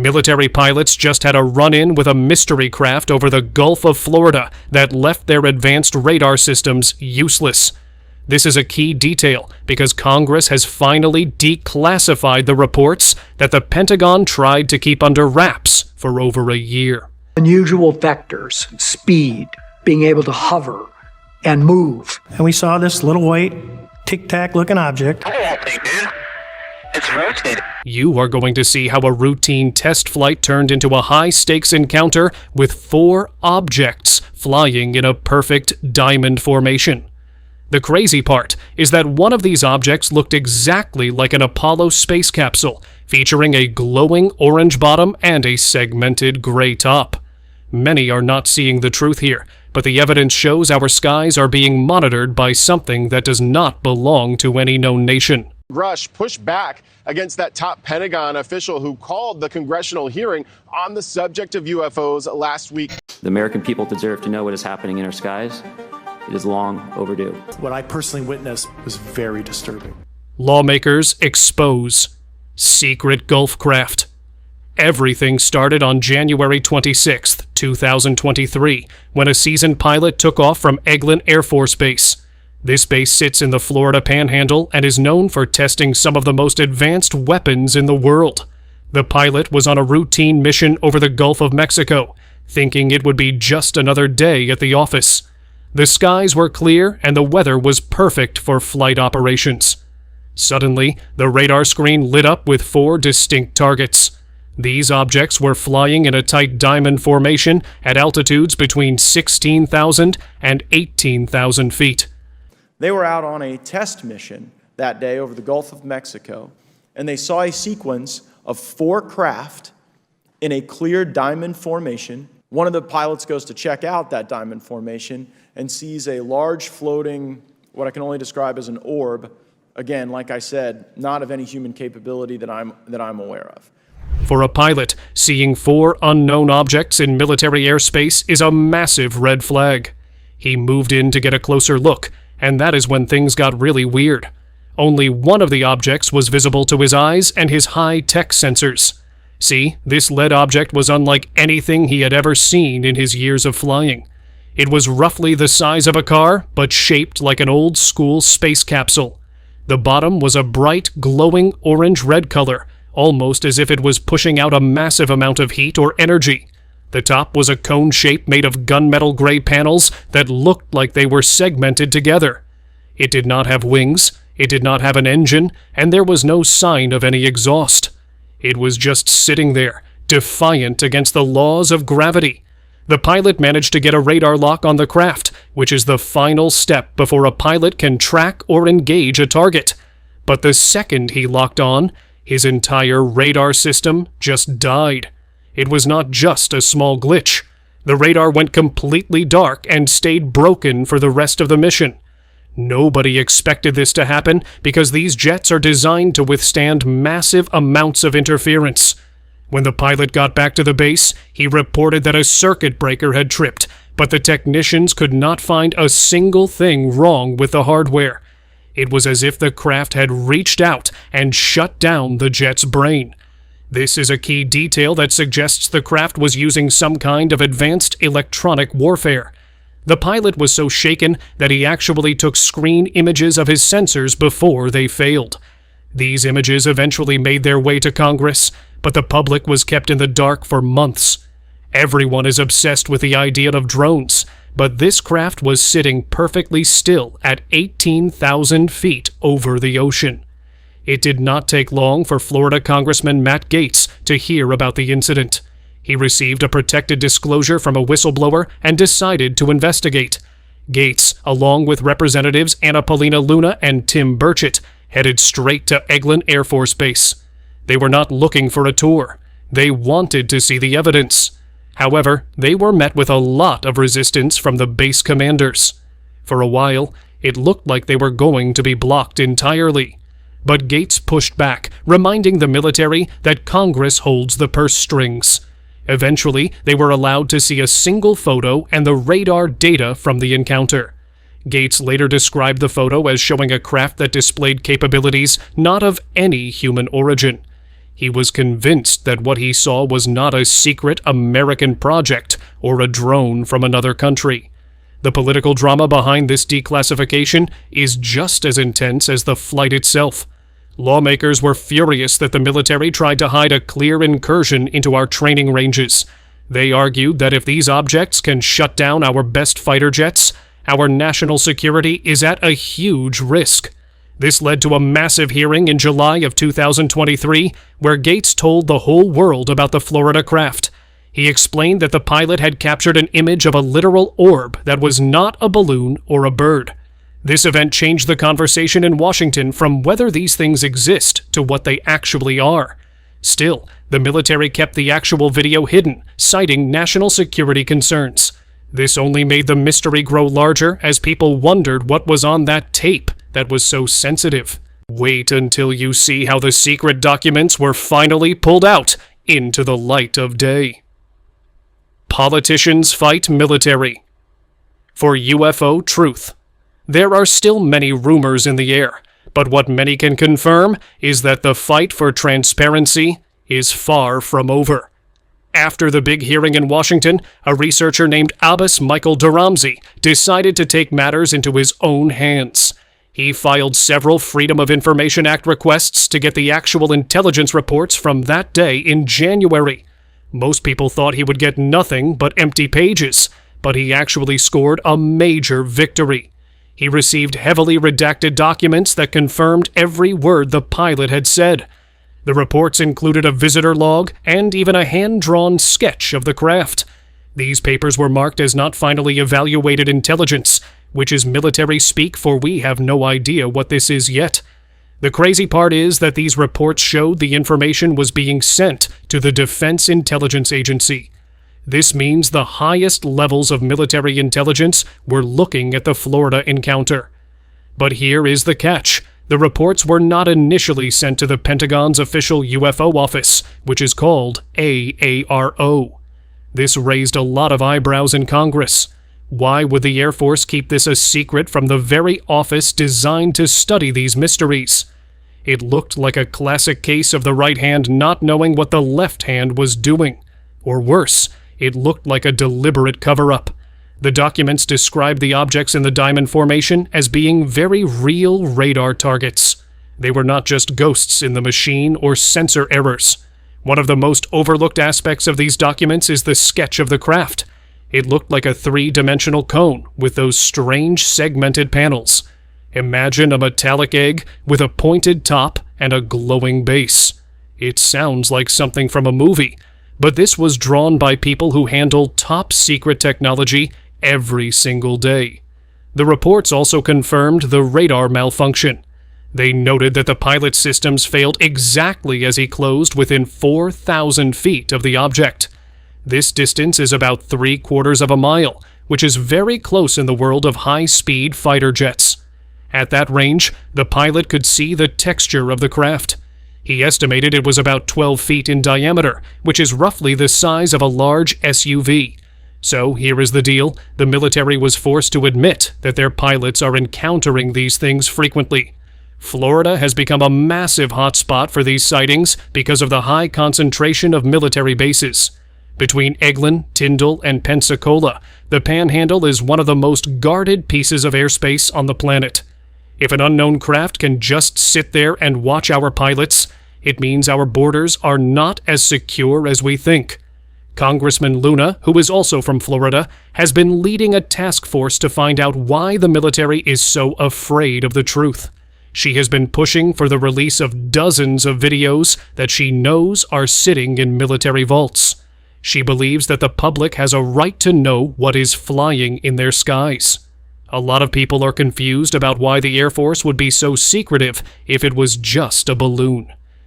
Military pilots just had a run-in with a mystery craft over the Gulf of Florida that left their advanced radar systems useless. This is a key detail because Congress has finally declassified the reports that the Pentagon tried to keep under wraps for over a year. Unusual vectors, speed, being able to hover and move. And we saw this little white tic-tac looking object. It's rotating. You are going to see how a routine test flight turned into a high-stakes encounter with 4 objects flying in a perfect diamond formation. The crazy part is that one of these objects looked exactly like an Apollo space capsule, featuring a glowing orange bottom and a segmented gray top. Many are not seeing the truth here, but the evidence shows our skies are being monitored by something that does not belong to any known nation. Rush pushed back against that top Pentagon official who called the congressional hearing on the subject of UFOs last week. The American people deserve to know what is happening in our skies. It is long overdue. What I personally witnessed was very disturbing. Lawmakers expose secret Gulf craft. Everything started on January 26, 2023, when a seasoned pilot took off from Eglin Air Force Base. This base sits in the Florida Panhandle and is known for testing some of the most advanced weapons in the world. The pilot was on a routine mission over the Gulf of Mexico, thinking it would be just another day at the office. The skies were clear and the weather was perfect for flight operations. Suddenly, the radar screen lit up with 4 distinct targets. These objects were flying in a tight diamond formation at altitudes between 16,000 and 18,000 feet. They were out on a test mission that day over the Gulf of Mexico, and they saw a sequence of 4 craft in a clear diamond formation. One of the pilots goes to check out that diamond formation and sees a large floating, what I can only describe as an orb. Again, like I said, not of any human capability that I'm aware of. For a pilot, seeing 4 unknown objects in military airspace is a massive red flag. He moved in to get a closer look, and that is when things got really weird. Only one of the objects was visible to his eyes and his high-tech sensors. See, this lead object was unlike anything he had ever seen in his years of flying. It was roughly the size of a car, but shaped like an old-school space capsule. The bottom was a bright, glowing orange-red color, almost as if it was pushing out a massive amount of heat or energy. The top was a cone shape made of gunmetal gray panels that looked like they were segmented together. It did not have wings, it did not have an engine, and there was no sign of any exhaust. It was just sitting there, defiant against the laws of gravity. The pilot managed to get a radar lock on the craft, which is the final step before a pilot can track or engage a target. But the second he locked on, his entire radar system just died. It was not just a small glitch. The radar went completely dark and stayed broken for the rest of the mission. Nobody expected this to happen because these jets are designed to withstand massive amounts of interference. When the pilot got back to the base, he reported that a circuit breaker had tripped, but the technicians could not find a single thing wrong with the hardware. It was as if the craft had reached out and shut down the jet's brain. This is a key detail that suggests the craft was using some kind of advanced electronic warfare. The pilot was so shaken that he actually took screen images of his sensors before they failed. These images eventually made their way to Congress, but the public was kept in the dark for months. Everyone is obsessed with the idea of drones, but this craft was sitting perfectly still at 18,000 feet over the ocean. It did not take long for Florida Congressman Matt Gaetz to hear about the incident. He received a protected disclosure from a whistleblower and decided to investigate. Gaetz, along with Representatives Anna Paulina Luna and Tim Burchett, headed straight to Eglin Air Force Base. They were not looking for a tour. They wanted to see the evidence. However, they were met with a lot of resistance from the base commanders. For a while, it looked like they were going to be blocked entirely. But Gaetz pushed back, reminding the military that Congress holds the purse strings. Eventually, they were allowed to see a single photo and the radar data from the encounter. Gaetz later described the photo as showing a craft that displayed capabilities not of any human origin. He was convinced that what he saw was not a secret American project or a drone from another country. The political drama behind this declassification is just as intense as the flight itself. Lawmakers were furious that the military tried to hide a clear incursion into our training ranges. They argued that if these objects can shut down our best fighter jets, our national security is at a huge risk. This led to a massive hearing in July of 2023, where Gates told the whole world about the Florida craft. He explained that the pilot had captured an image of a literal orb that was not a balloon or a bird. This event changed the conversation in Washington from whether these things exist to what they actually are. Still, the military kept the actual video hidden, citing national security concerns. This only made the mystery grow larger as people wondered what was on that tape that was so sensitive. Wait until you see how the secret documents were finally pulled out into the light of day. Politicians fight military. For UFO truth. There are still many rumors in the air, but what many can confirm is that the fight for transparency is far from over. After the big hearing in Washington, a researcher named Abbas Michael Daramzi decided to take matters into his own hands. He filed several Freedom of Information Act requests to get the actual intelligence reports from that day in January. Most people thought he would get nothing but empty pages, but he actually scored a major victory. He received heavily redacted documents that confirmed every word the pilot had said. The reports included a visitor log and even a hand-drawn sketch of the craft. These papers were marked as not finally evaluated intelligence, which is military speak for we have no idea what this is yet. The crazy part is that these reports showed the information was being sent to the Defense Intelligence Agency. This means the highest levels of military intelligence were looking at the Florida encounter. But here is the catch. The reports were not initially sent to the Pentagon's official UFO office, which is called AARO. This raised a lot of eyebrows in Congress. Why would the Air Force keep this a secret from the very office designed to study these mysteries? It looked like a classic case of the right hand not knowing what the left hand was doing. Or worse, it looked like a deliberate cover-up. The documents described the objects in the diamond formation as being very real radar targets. They were not just ghosts in the machine or sensor errors. One of the most overlooked aspects of these documents is the sketch of the craft. It looked like a three-dimensional cone with those strange segmented panels. Imagine a metallic egg with a pointed top and a glowing base. It sounds like something from a movie, but this was drawn by people who handle top-secret technology every single day. The reports also confirmed the radar malfunction. They noted that the pilot's systems failed exactly as he closed within 4,000 feet of the object. This distance is about 3/4 of a mile, which is very close in the world of high-speed fighter jets. At that range, the pilot could see the texture of the craft. He estimated it was about 12 feet in diameter, which is roughly the size of a large SUV. So here is the deal. The military was forced to admit that their pilots are encountering these things frequently. Florida has become a massive hotspot for these sightings because of the high concentration of military bases. Between Eglin, Tyndall, and Pensacola, the Panhandle is one of the most guarded pieces of airspace on the planet. If an unknown craft can just sit there and watch our pilots, it means our borders are not as secure as we think. Congressman Luna, who is also from Florida, has been leading a task force to find out why the military is so afraid of the truth. She has been pushing for the release of dozens of videos that she knows are sitting in military vaults. She believes that the public has a right to know what is flying in their skies. A lot of people are confused about why the Air Force would be so secretive if it was just a balloon.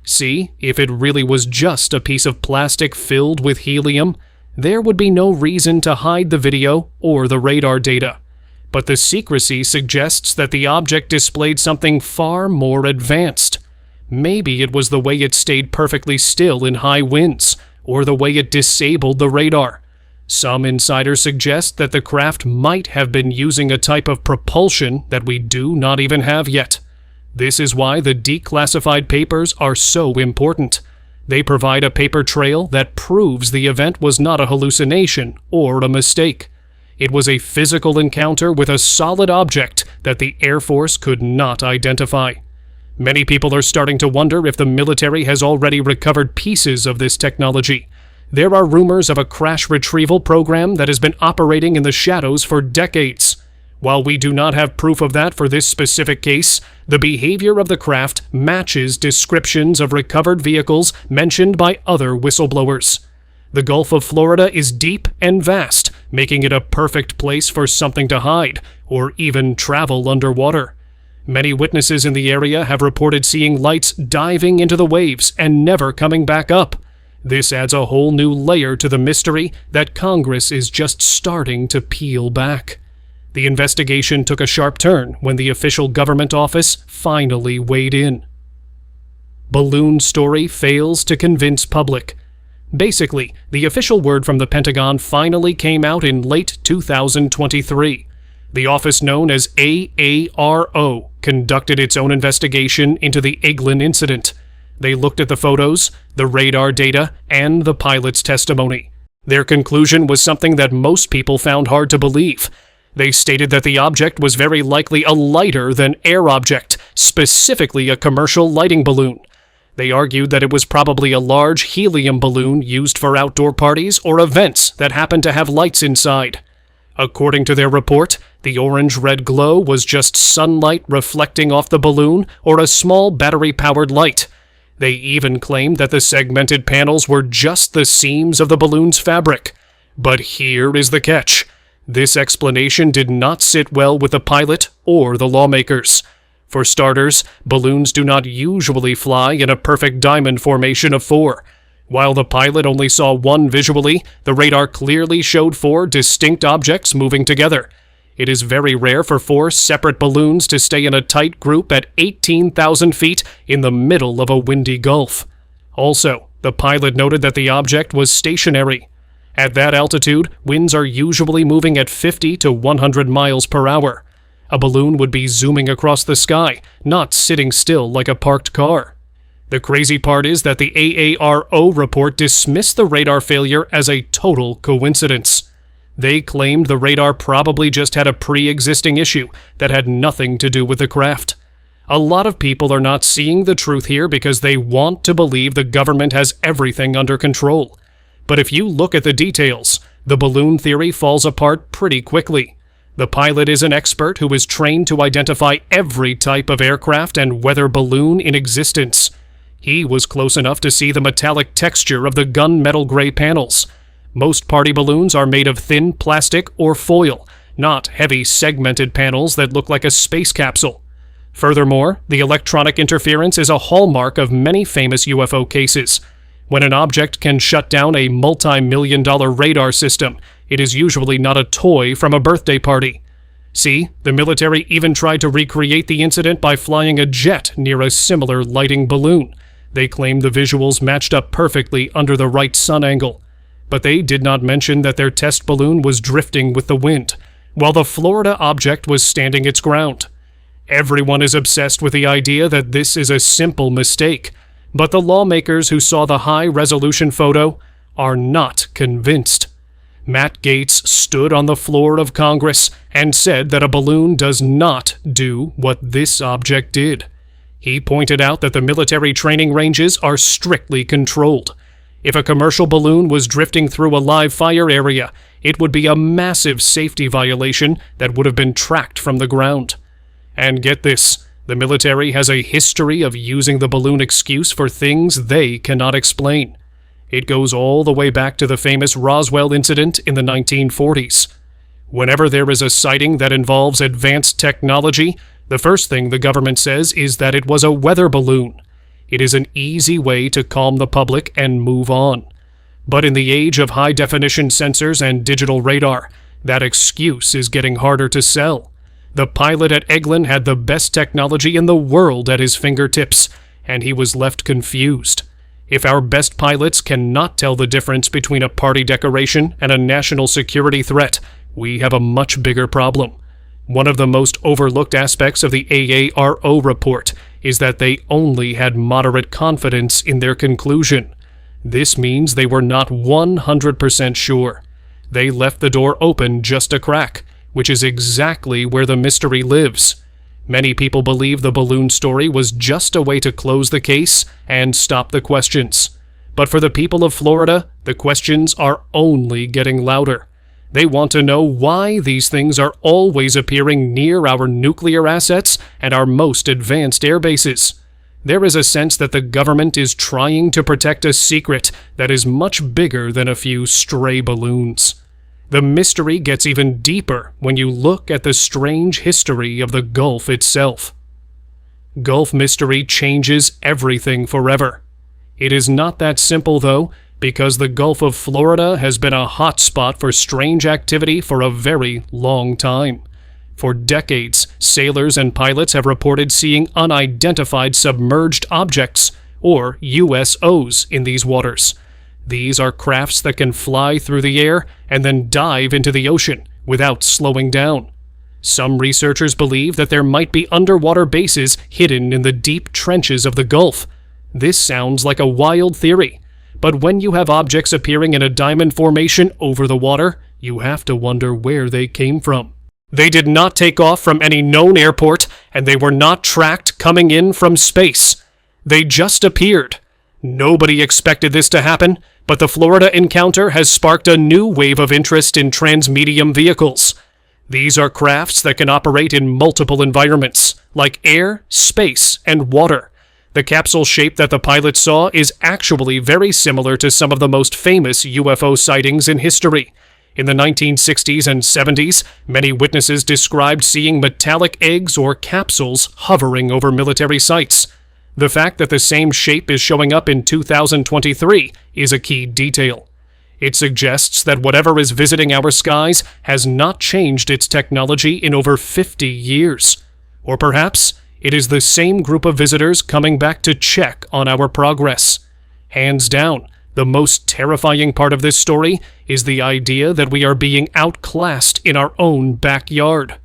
See, if it really was just a piece of plastic filled with helium, there would be no reason to hide the video or the radar data. But the secrecy suggests that the object displayed something far more advanced. Maybe it was the way it stayed perfectly still in high winds, or the way it disabled the radar. Some insiders suggest that the craft might have been using a type of propulsion that we do not even have yet. This is why the declassified papers are so important. They provide a paper trail that proves the event was not a hallucination or a mistake. It was a physical encounter with a solid object that the Air Force could not identify. Many people are starting to wonder if the military has already recovered pieces of this technology. There are rumors of a crash retrieval program that has been operating in the shadows for decades. While we do not have proof of that for this specific case, the behavior of the craft matches descriptions of recovered vehicles mentioned by other whistleblowers. The Gulf of Florida is deep and vast, making it a perfect place for something to hide, or even travel underwater. Many witnesses in the area have reported seeing lights diving into the waves and never coming back up. This adds a whole new layer to the mystery that Congress is just starting to peel back. The investigation took a sharp turn when the official government office finally weighed in. Balloon story fails to convince public. Basically, the official word from the Pentagon finally came out in late 2023. The office known as AARO conducted its own investigation into the Eglin incident. They looked at the photos, the radar data, and the pilot's testimony. Their conclusion was something that most people found hard to believe. They stated that the object was very likely a lighter-than-air object, specifically a commercial lighting balloon. They argued that it was probably a large helium balloon used for outdoor parties or events that happened to have lights inside. According to their report, the orange-red glow was just sunlight reflecting off the balloon or a small battery-powered light. They even claimed that the segmented panels were just the seams of the balloon's fabric. But here is the catch. This explanation did not sit well with the pilot or the lawmakers. For starters, balloons do not usually fly in a perfect diamond formation of 4. While the pilot only saw one visually, the radar clearly showed 4 distinct objects moving together. It is very rare for 4 separate balloons to stay in a tight group at 18,000 feet in the middle of a windy gulf. Also, the pilot noted that the object was stationary. At that altitude, winds are usually moving at 50 to 100 miles per hour. A balloon would be zooming across the sky, not sitting still like a parked car. The crazy part is that the AARO report dismissed the radar failure as a total coincidence. They claimed the radar probably just had a pre-existing issue that had nothing to do with the craft. A lot of people are not seeing the truth here because they want to believe the government has everything under control. But if you look at the details, the balloon theory falls apart pretty quickly. The pilot is an expert who is trained to identify every type of aircraft and weather balloon in existence. He was close enough to see the metallic texture of the gunmetal gray panels. Most party balloons are made of thin plastic or foil, not heavy segmented panels that look like a space capsule. Furthermore, the electronic interference is a hallmark of many famous UFO cases. When an object can shut down a multi-million-dollar radar system, it is usually not a toy from a birthday party. See, the military even tried to recreate the incident by flying a jet near a similar lighting balloon. They claimed the visuals matched up perfectly under the right sun angle. But they did not mention that their test balloon was drifting with the wind, while the Florida object was standing its ground. Everyone is obsessed with the idea that this is a simple mistake, but the lawmakers who saw the high-resolution photo are not convinced. Matt Gaetz stood on the floor of Congress and said that a balloon does not do what this object did. He pointed out that the military training ranges are strictly controlled. If a commercial balloon was drifting through a live fire area, it would be a massive safety violation that would have been tracked from the ground. And get this, the military has a history of using the balloon excuse for things they cannot explain. It goes all the way back to the famous Roswell incident in the 1940s. Whenever there is a sighting that involves advanced technology, the first thing the government says is that it was a weather balloon. It is an easy way to calm the public and move on. But in the age of high-definition sensors and digital radar, that excuse is getting harder to sell. The pilot at Eglin had the best technology in the world at his fingertips, and he was left confused. If our best pilots cannot tell the difference between a party decoration and a national security threat, we have a much bigger problem. One of the most overlooked aspects of the AARO report is that they only had moderate confidence in their conclusion. This means they were not 100% sure. They left the door open just a crack, which is exactly where the mystery lives. Many people believe the balloon story was just a way to close the case and stop the questions. But for the people of Florida, the questions are only getting louder. They want to know why these things are always appearing near our nuclear assets and our most advanced air bases. There is a sense that the government is trying to protect a secret that is much bigger than a few stray balloons. The mystery gets even deeper when you look at the strange history of the Gulf itself. Gulf mystery changes everything forever. It is not that simple, though, because the Gulf of Florida has been a hot spot for strange activity for a very long time. For decades, sailors and pilots have reported seeing unidentified submerged objects, or USOs, in these waters. These are crafts that can fly through the air and then dive into the ocean without slowing down. Some researchers believe that there might be underwater bases hidden in the deep trenches of the Gulf. This sounds like a wild theory, but when you have objects appearing in a diamond formation over the water, you have to wonder where they came from. They did not take off from any known airport, and they were not tracked coming in from space. They just appeared. Nobody expected this to happen, but the Florida encounter has sparked a new wave of interest in transmedium vehicles. These are crafts that can operate in multiple environments, like air, space, and water. The capsule shape that the pilot saw is actually very similar to some of the most famous UFO sightings in history. In the 1960s and 70s, many witnesses described seeing metallic eggs or capsules hovering over military sites. The fact that the same shape is showing up in 2023 is a key detail. It suggests that whatever is visiting our skies has not changed its technology in over 50 years. Or perhaps it is the same group of visitors coming back to check on our progress. Hands down, the most terrifying part of this story is the idea that we are being outclassed in our own backyard.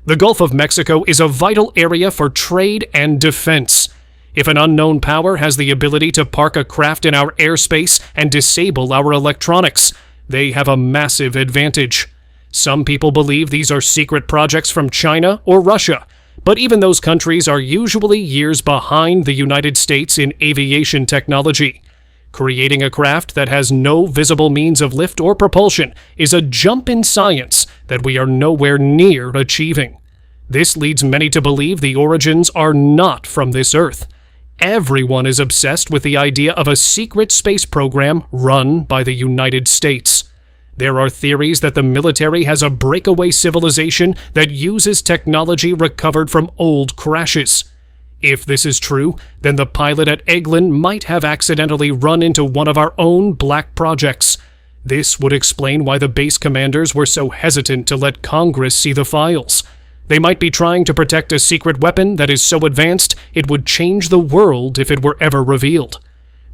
The Gulf of Mexico is a vital area for trade and defense. If an unknown power has the ability to park a craft in our airspace and disable our electronics, they have a massive advantage. Some people believe these are secret projects from China or Russia, but even those countries are usually years behind the United States in aviation technology. Creating a craft that has no visible means of lift or propulsion is a jump in science that we are nowhere near achieving. This leads many to believe the origins are not from this Earth. Everyone is obsessed with the idea of a secret space program run by the United States. There are theories that the military has a breakaway civilization that uses technology recovered from old crashes. If this is true, then the pilot at Eglin might have accidentally run into one of our own black projects. This would explain why the base commanders were so hesitant to let Congress see the files. They might be trying to protect a secret weapon that is so advanced it would change the world if it were ever revealed.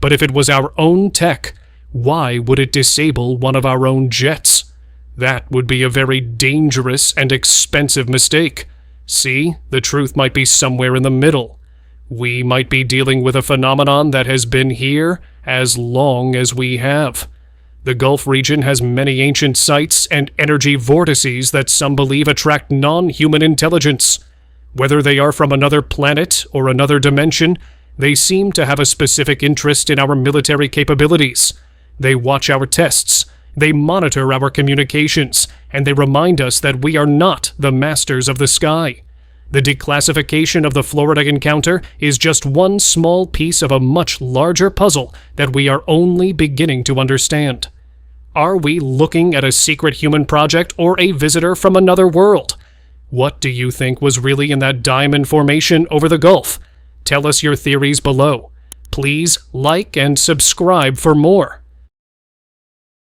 But if it was our own tech, why would it disable one of our own jets? That would be a very dangerous and expensive mistake. See, the truth might be somewhere in the middle. We might be dealing with a phenomenon that has been here as long as we have. The Gulf region has many ancient sites and energy vortices that some believe attract non-human intelligence. Whether they are from another planet or another dimension, they seem to have a specific interest in our military capabilities. They watch our tests, they monitor our communications, and they remind us that we are not the masters of the sky. The declassification of the Florida encounter is just one small piece of a much larger puzzle that we are only beginning to understand. Are we looking at a secret human project or a visitor from another world? What do you think was really in that diamond formation over the Gulf? Tell us your theories below. Please like and subscribe for more.